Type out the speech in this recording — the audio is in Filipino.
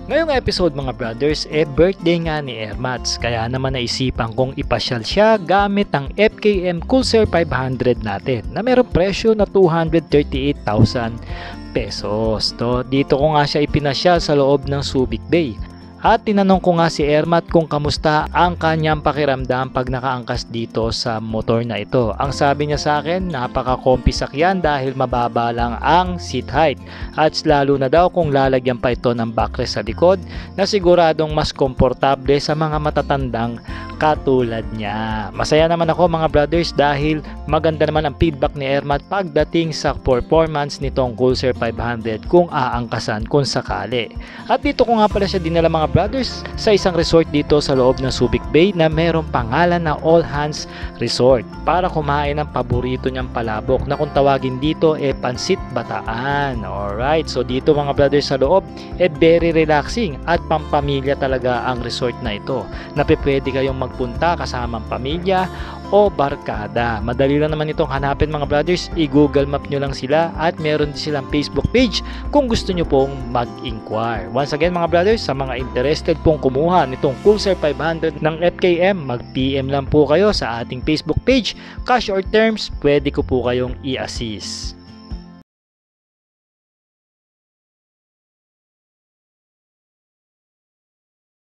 Ngayong episode mga brothers, birthday nga ni Ermats, kaya naman naisipan kong ipasyal siya gamit ang FKM Coolser 500 natin na merong presyo na 238,000 pesos. Dito ko nga siya ipinasyal sa loob ng Subic Bay. At tinanong ko nga si Ermat kung kamusta ang kanyang pakiramdam pag nakaangkas dito sa motor na ito. Ang sabi niya sa akin, napaka-comfy sakyan dahil mababa lang ang seat height. At lalo na daw kung lalagyan pa ito ng backrest sa likod na siguradong mas komportable sa mga matatandang katulad niya. Masaya naman ako mga brothers dahil maganda naman ang feedback ni Ermat pagdating sa performance nitong Coolser 500 kung aangkasan kung sakali. At dito ko nga pala siya dinala mga brothers sa isang resort dito sa loob ng Subic Bay na merong pangalan na All Hands Resort para kumain ng paborito niyang palabok na kung tawagin dito Pansit Bataan. Alright, so dito mga brothers sa loob very relaxing at pampamilya talaga ang resort na ito na pwede kayong magpunta kasamang pamilya o barkada. Madali lang naman itong hanapin mga brothers, i-google map nyo lang sila at meron din silang Facebook page kung gusto nyo pong mag-inquire. Once again mga brothers, sa mga interested pong kumuha nitong Coolser 500 ng FKM, mag-PM lang po kayo sa ating Facebook page. Cash or terms, pwede ko po kayong i-assist.